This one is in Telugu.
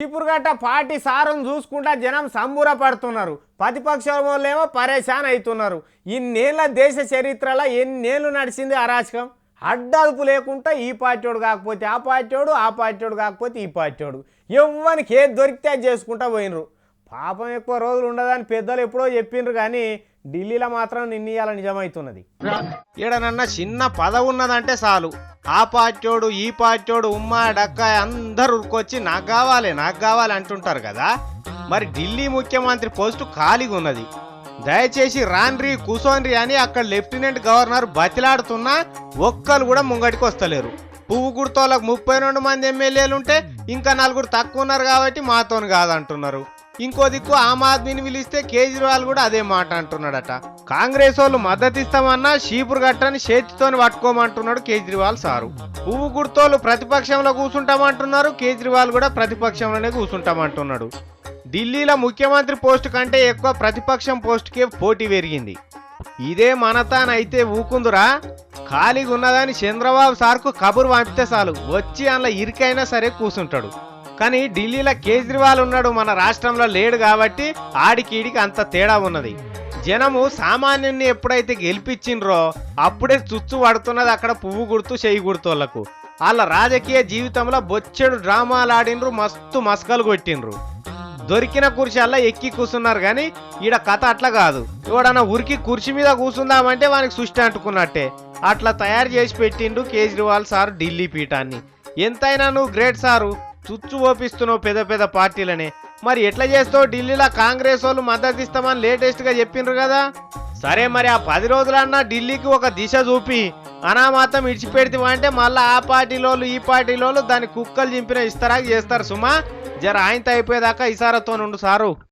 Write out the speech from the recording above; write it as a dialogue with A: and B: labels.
A: చీపురుగట్ట పార్టీ సారం చూసుకుంటా జనం సంబూరపడుతున్నారు. ప్రతిపక్షం వాళ్ళేమో పరేషాన్ అవుతున్నారు. ఇన్నేళ్ల దేశ చరిత్రలో ఎన్నేళ్ళు నడిచింది అరాచకం. అడ్డదుపు లేకుండా ఈ పార్టీోడు కాకపోతే ఆ పార్టీోడు, ఆ పార్టీోడు కాకపోతే ఈ పార్టీోడు, ఎవ్వరికి ఏది దొరికితే అది చేసుకుంటా పోయినరు. పాపం ఎక్కువ రోజులు ఉండదని పెద్దలు ఎప్పుడో చెప్పిండ్రు, కానీ ఢిల్లీలో మాత్రం నిన్నీయాల నిజమవుతున్నది. ఈడనన్న చిన్న పదవి ఉన్నదంటే చాలు ఆ పార్టీోడు ఈ పార్టీోడు ఉమ్మా డక్కా అందరు ఉరుకొచ్చి నాకు కావాలి అంటుంటారు కదా. మరి ఢిల్లీ ముఖ్యమంత్రి పోస్టు ఖాళీగా ఉన్నది, దయచేసి రాన్రి కూసోన్రి అని అక్కడ లెఫ్టినెంట్ గవర్నర్ బతిలాడుతున్నా ఒక్కరు కూడా ముంగటికి వస్తలేరు. పువ్వు గుర్తోళ్ళకు 32 మంది ఎమ్మెల్యేలుంటే ఇంకా 4 తక్కువ ఉన్నారు కాబట్టి మాతోని కాదంటున్నారు. ఇంకో దిక్కు ఆమ్ ఆద్మీని పిలిస్తే కేజ్రీవాల్ కూడా అదే మాట అంటున్నాడట. కాంగ్రెస్ వాళ్ళు మద్దతు ఇస్తామన్నా చీపురుగట్టని చేతితోని పట్టుకోమంటున్నాడు కేజ్రీవాల్ సారు. పువ్వు గుర్తోళ్ళు ప్రతిపక్షంలో కూర్చుంటామంటున్నారు, కేజ్రీవాల్ కూడా ప్రతిపక్షంలోనే కూర్చుంటామంటున్నాడు. ఢిల్లీలో ముఖ్యమంత్రి పోస్టు కంటే ఎక్కువ ప్రతిపక్షం పోస్టుకే పోటీ పెరిగింది. ఇదే మనతానైతే ఊకుందురా, ఖాళీగా ఉన్నదని చంద్రబాబు సార్కు కబురు పంపితే చాలు వచ్చి అందులో ఇరికైనా సరే కూర్చుంటాడు. కానీ ఢిల్లీలో కేజ్రీవాల్ ఉన్నాడు, మన రాష్ట్రంలో లేడు కాబట్టి ఆడికి అంత తేడా ఉన్నది. జనము సామాన్యుని ఎప్పుడైతే గెలిపించిండ్రో అప్పుడే చుచ్చు పడుతున్నది అక్కడ పువ్వు గుర్తు చెయ్యి గుర్తోళ్లకు. వాళ్ళ రాజకీయ జీవితంలో బొచ్చెడు డ్రామాలు ఆడినరు, మస్తు మస్కలు కొట్టిండ్రు. దొరికిన కుర్చీల్లో ఎక్కి కూర్చున్నారు. కానీ ఈడ కథ అట్లా కాదు. ఎవడన్నా ఉరికి కుర్చీ మీద కూర్చుందామంటే వానికి సృష్టి అంటుకున్నట్టే అట్లా తయారు చేసి పెట్టిండు కేజ్రీవాల్ సార్ ఢిల్లీ పీఠాన్ని. ఎంతైనా నువ్వు గ్రేట్ సారు, చుచ్చు ఓపిస్తున్నావు పెద్ద పెద్ద పార్టీలనే. మరి ఎట్లా చేస్తావు? ఢిల్లీలో కాంగ్రెస్ వాళ్ళు మద్దతు ఇస్తామని లేటెస్ట్ గా చెప్పిండ్రు కదా. సరే మరి ఆ 10 రోజులన్నా ఢిల్లీకి ఒక దిశ చూపి అనామాతం ఇడిచిపెడితే అంటే మళ్ళీ ఆ పార్టీలోళ్ళు ఈ పార్టీలోళ్ళు దాన్ని కుక్కలు చింపిన ఇస్తారా చేస్తారు సుమా. జర ఆయనతో అయిపోయేదాకా ఇసారతో నుండు సారు.